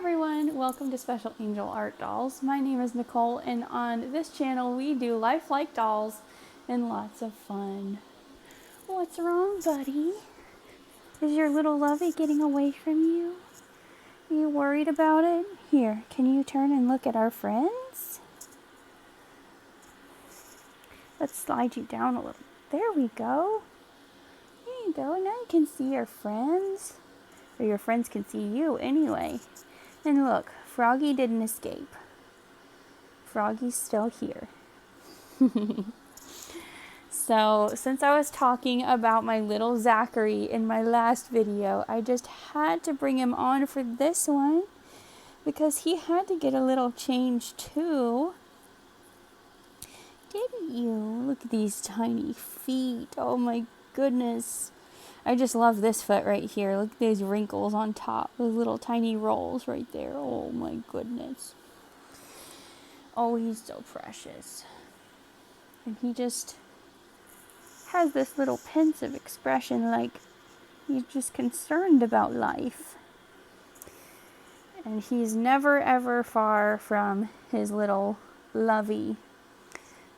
everyone, welcome to Special Angel Art Dolls. My name is Nicole, and on this channel we do lifelike dolls and lots of fun. What's wrong, buddy? Is your little lovey getting away from you? Are you worried about it? Here, can you turn and look at our friends? Let's slide you down a little. There we go. There you go. Now you can see your friends. Or your friends can see you anyway. And look, Froggy didn't escape. Froggy's still here. So, since I was talking about my little Zachary in my last video, I just had to bring him on for this one. Because he had to get a little change too. Didn't you? Look at these tiny feet. Oh my goodness. I just love this foot right here. Look at these wrinkles on top. Those little tiny rolls right there. Oh my goodness. Oh, he's so precious. And he just has this little pensive expression like he's just concerned about life. And he's never ever far from his little lovey.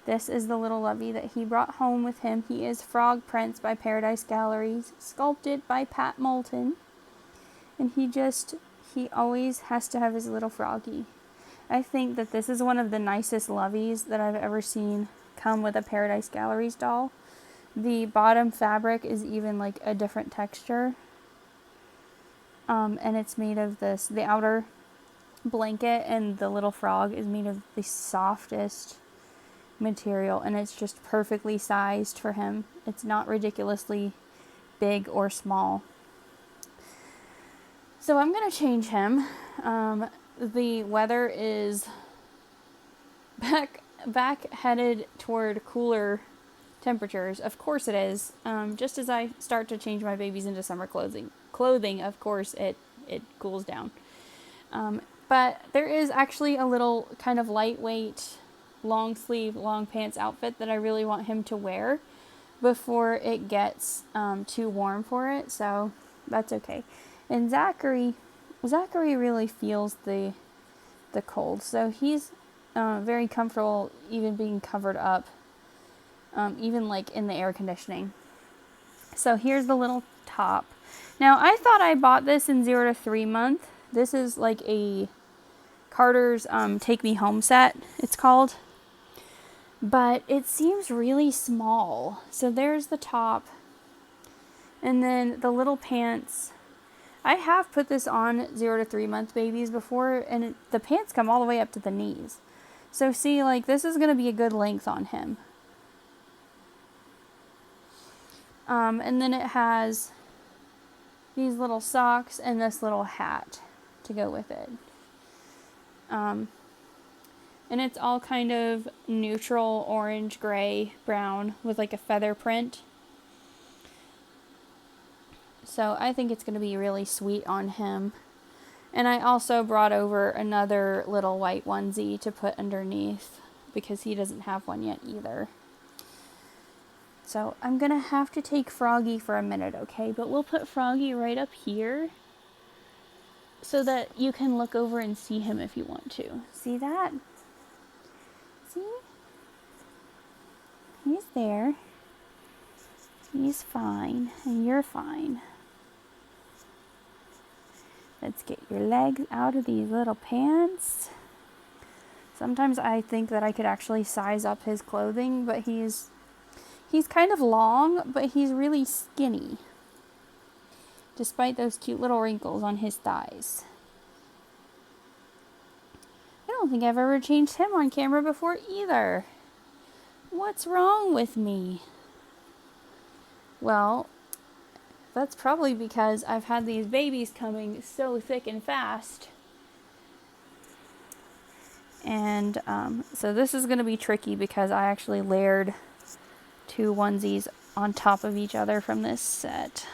This is the little lovey that he brought home with him. He is Frog Prince by Paradise Galleries, sculpted by Pat Moulton. And he always has to have his little froggy. I think that this is one of the nicest loveys that I've ever seen come with a Paradise Galleries doll. The bottom fabric is even like a different texture. And it's made of this, the outer blanket and the little frog is made of the softest material, and it's just perfectly sized for him. It's not ridiculously big or small. So I'm going to change him. The weather is back headed toward cooler temperatures. Of course it is. Just as I start to change my babies into summer clothing, of course it cools down. But there is actually a little kind of lightweight long sleeve, long pants outfit that I really want him to wear before it gets too warm for it, so that's okay. And Zachary really feels the cold, so he's very comfortable even being covered up, even like in the air conditioning. So here's the little top. Now I thought I bought this in 0 to 3 month. This is like a Carter's Take Me Home set, it's called. But it seems really small. So there's the top. And then the little pants. I have put this on 0 to 3 month babies before, and the pants come all the way up to the knees. So see, like, this is going to be a good length on him. And then it has these little socks and this little hat to go with it. And it's all kind of neutral orange, gray, brown with like a feather print. So I think it's going to be really sweet on him. And I also brought over another little white onesie to put underneath because he doesn't have one yet either. So I'm going to have to take Froggy for a minute, okay? But we'll put Froggy right up here so that you can look over and see him if you want to. See that? See? He's there. He's fine. And you're fine. Let's get your legs out of these little pants. Sometimes I think that I could actually size up his clothing, but he's kind of long, but he's really skinny. Despite those cute little wrinkles on his thighs. I don't think I've ever changed him on camera before either. What's wrong with me? Well, that's probably because I've had these babies coming so thick and fast. And so this is going to be tricky because I actually layered 2 onesies on top of each other from this set.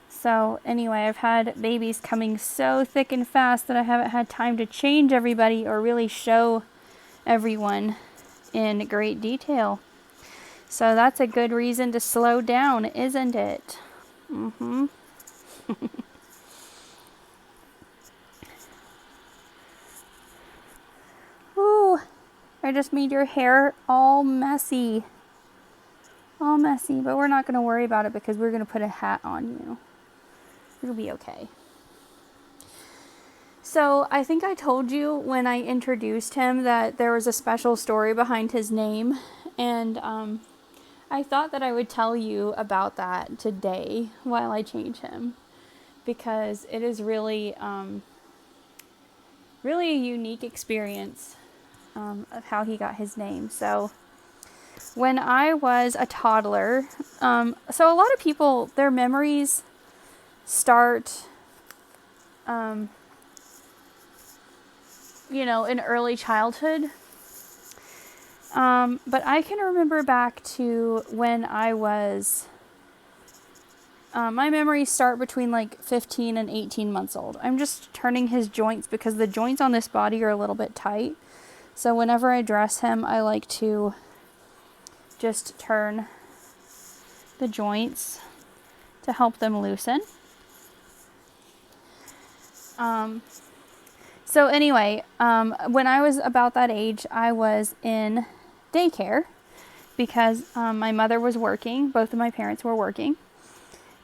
So anyway, I've had babies coming so thick and fast that I haven't had time to change everybody or really show everyone in great detail. So that's a good reason to slow down, isn't it? Mm-hmm. Ooh, I just made your hair all messy. All messy, but we're not going to worry about it because we're going to put a hat on you. It'll be okay. So I think I told you when I introduced him that there was a special story behind his name, and I thought that I would tell you about that today while I change him, because it is really, really a unique experience of how he got his name. So when I was a toddler, so a lot of people, their memories start, in early childhood. But I can remember back to when I was, my memories start between like 15 and 18 months old. I'm just turning his joints because the joints on this body are a little bit tight. So whenever I dress him, I like to just turn the joints to help them loosen. So anyway, when I was about that age, I was in daycare because my mother was working. Both of my parents were working.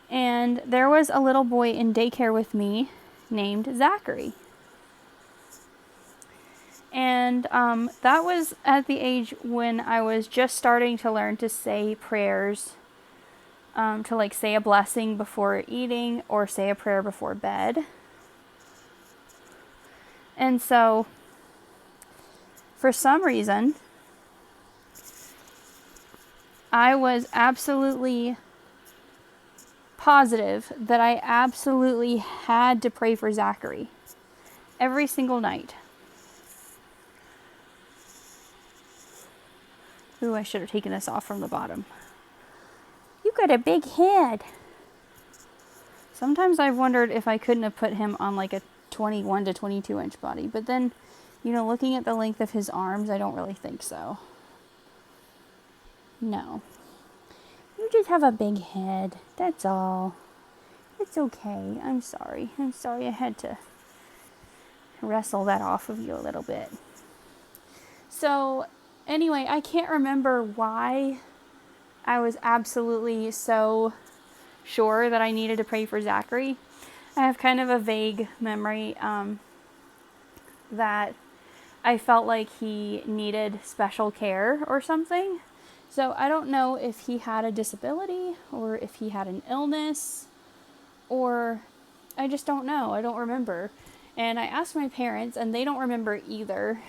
And there was a little boy in daycare with me named Zachary. And that was at the age when I was just starting to learn to say prayers, to like say a blessing before eating or say a prayer before bed. And so, for some reason, I was absolutely positive that I absolutely had to pray for Zachary every single night. Ooh, I should have taken this off from the bottom. You got a big head. Sometimes I've wondered if I couldn't have put him on like a 21 to 22 inch body, but then, looking at the length of his arms, I don't really think so. No. You just have a big head, that's all. It's okay. I'm sorry. I had to wrestle that off of you a little bit. So, anyway, I can't remember why I was absolutely so sure that I needed to pray for Zachary. I have kind of a vague memory that I felt like he needed special care or something. So I don't know if he had a disability or if he had an illness, or I just don't know. I don't remember. And I asked my parents and they don't remember either.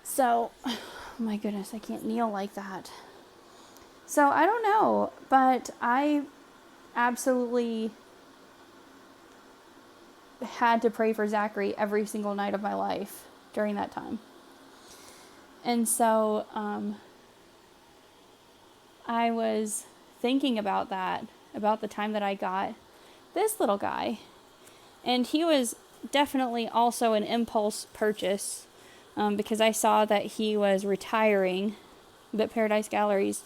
So, oh my goodness, I can't kneel like that. So I don't know, but I absolutely had to pray for Zachary every single night of my life during that time. And so I was thinking about that, about the time that I got this little guy. And he was definitely also an impulse purchase because I saw that he was retiring, that Paradise Galleries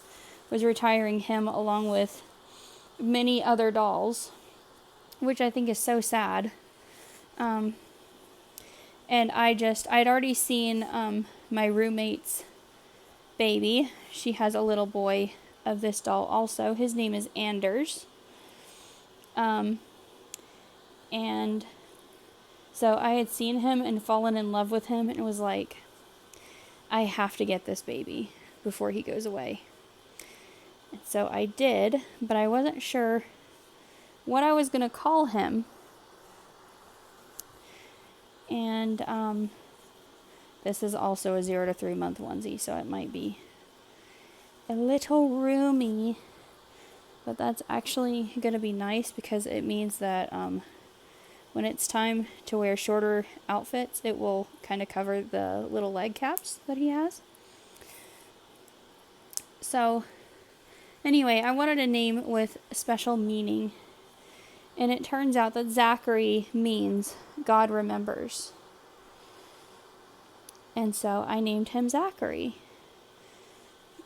was retiring him along with many other dolls, which I think is so sad. And I'd already seen my roommate's baby. She has a little boy of this doll also. His name is Anders. And so I had seen him and fallen in love with him and was like, I have to get this baby before he goes away. And so I did, but I wasn't sure what I was going to call him. And this is also a 0 to 3 month onesie, so it might be a little roomy. But that's actually going to be nice because it means that when it's time to wear shorter outfits, it will kind of cover the little leg caps that he has. So anyway, I wanted a name with special meaning. And it turns out that Zachary means God remembers. And so I named him Zachary.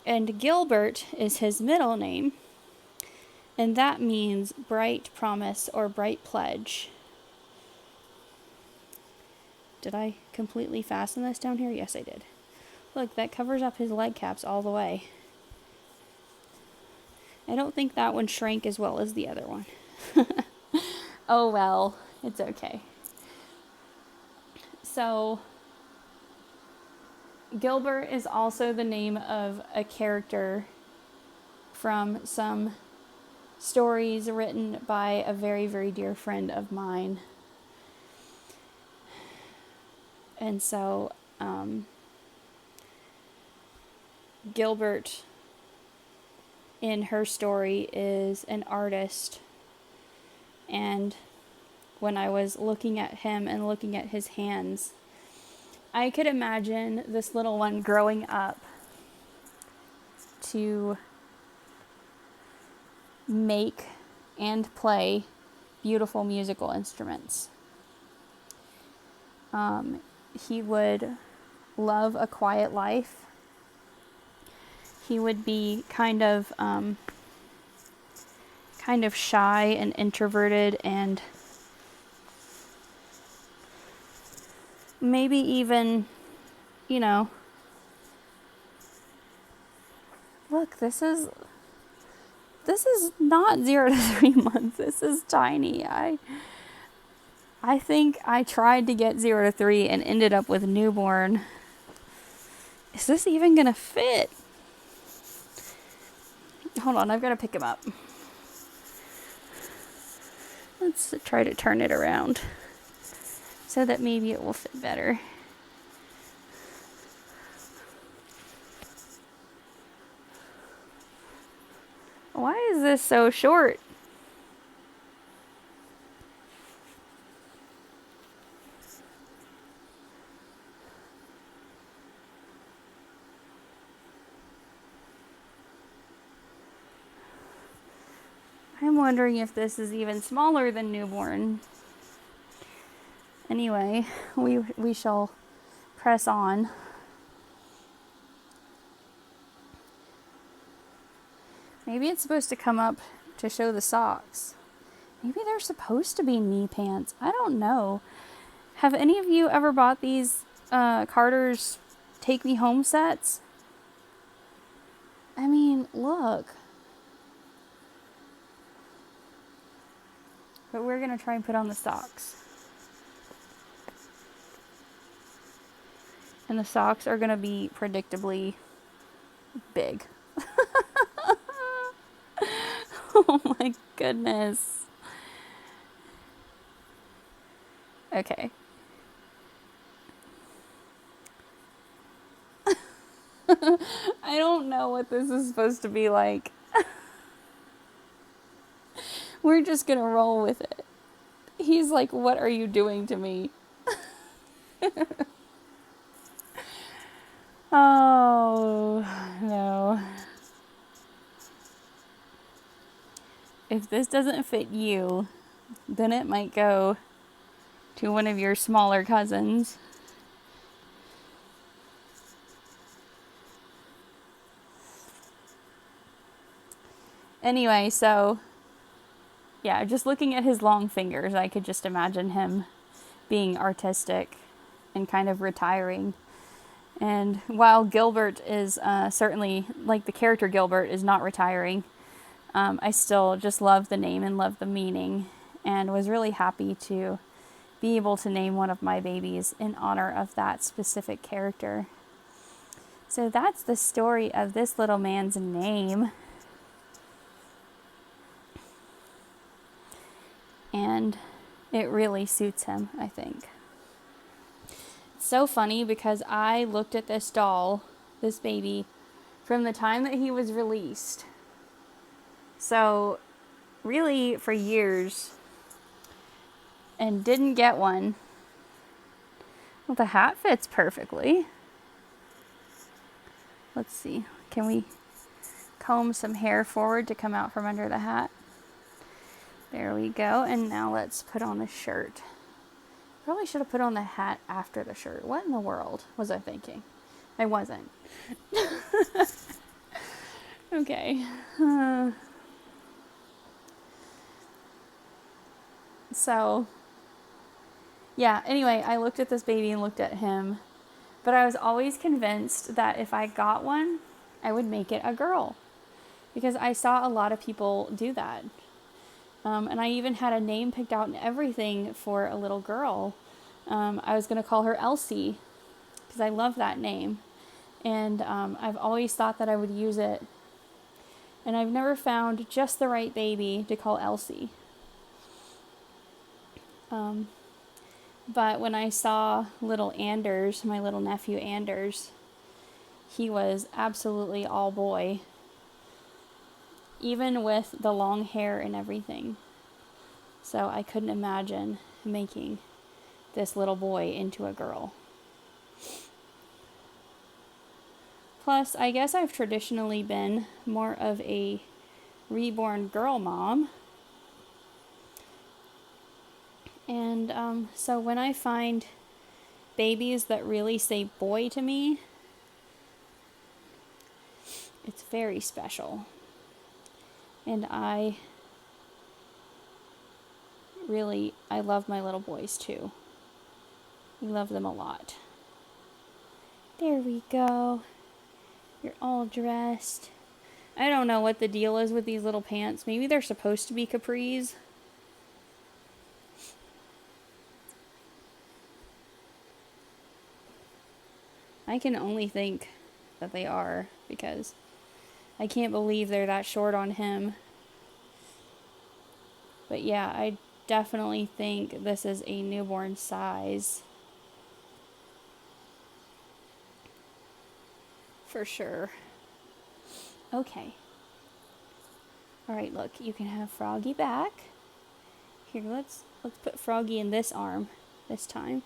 And Gilbert is his middle name. And that means bright promise or bright pledge. Did I completely fasten this down here? Yes, I did. Look, that covers up his leg caps all the way. I don't think that one shrank as well as the other one. Oh well, it's okay. So, Gilbert is also the name of a character from some stories written by a very, very dear friend of mine. And so, Gilbert, in her story, is an artist. And when I was looking at him and looking at his hands, I could imagine this little one growing up to make and play beautiful musical instruments. He would love a quiet life. He would be kind of shy and introverted, and maybe even, look, this is not 0 to 3 months. This is tiny. I think I tried to get 0 to 3 and ended up with newborn. Is this even gonna fit? Hold on, I've got to pick him up. Let's try to turn it around so that maybe it will fit better. Why is this so short? I'm wondering if this is even smaller than newborn. Anyway, we shall press on. Maybe it's supposed to come up to show the socks. Maybe they're supposed to be knee pants. I don't know. Have any of you ever bought these Carter's Take Me Home sets? I mean, look. But we're going to try and put on the socks. And the socks are going to be predictably big. Oh my goodness. Okay. I don't know what this is supposed to be like. We're just gonna roll with it. He's like, what are you doing to me? Oh, no. If this doesn't fit you, then it might go to one of your smaller cousins. Anyway, so, yeah, just looking at his long fingers, I could just imagine him being artistic and kind of retiring. And while Gilbert is certainly, like the character Gilbert, is not retiring, I still just love the name and love the meaning, and was really happy to be able to name one of my babies in honor of that specific character. So that's the story of this little man's name. And it really suits him, I think. It's so funny because I looked at this doll, this baby, from the time that he was released. So, really, for years, and didn't get one. Well, the hat fits perfectly. Let's see. Can we comb some hair forward to come out from under the hat? There we go. And now let's put on the shirt. Probably should have put on the hat after the shirt. What in the world was I thinking? I wasn't. Okay. So, yeah, anyway, I looked at this baby and looked at him. But I was always convinced that if I got one, I would make it a girl. Because I saw a lot of people do that. And I even had a name picked out and everything for a little girl. I was going to call her Elsie, because I love that name. And I've always thought that I would use it. And I've never found just the right baby to call Elsie. But when I saw little Anders, my little nephew Anders, he was absolutely all boy. Even with the long hair and everything. So I couldn't imagine making this little boy into a girl. Plus, I guess I've traditionally been more of a reborn girl mom. And so when I find babies that really say boy to me, it's very special. And I love my little boys too. We love them a lot. There we go. You're all dressed. I don't know what the deal is with these little pants. Maybe they're supposed to be capris. I can only think that they are, because I can't believe they're that short on him. But yeah, I definitely think this is a newborn size. For sure. Okay. Alright, look, you can have Froggy back. Here, let's put Froggy in this arm this time.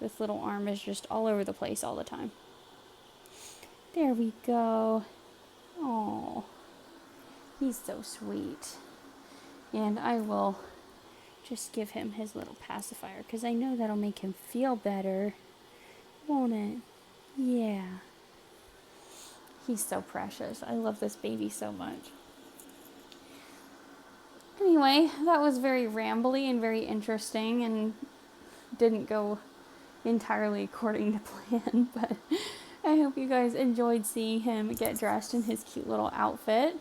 This little arm is just all over the place all the time. There we go. Oh, he's so sweet. And I will just give him his little pacifier, because I know that'll make him feel better, won't it? Yeah. He's so precious. I love this baby so much. Anyway, that was very rambly and very interesting, and didn't go entirely according to plan, but I hope you guys enjoyed seeing him get dressed in his cute little outfit.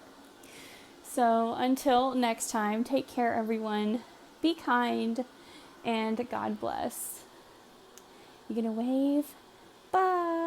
So until next time, take care everyone, be kind, and God bless. You gonna wave? Bye!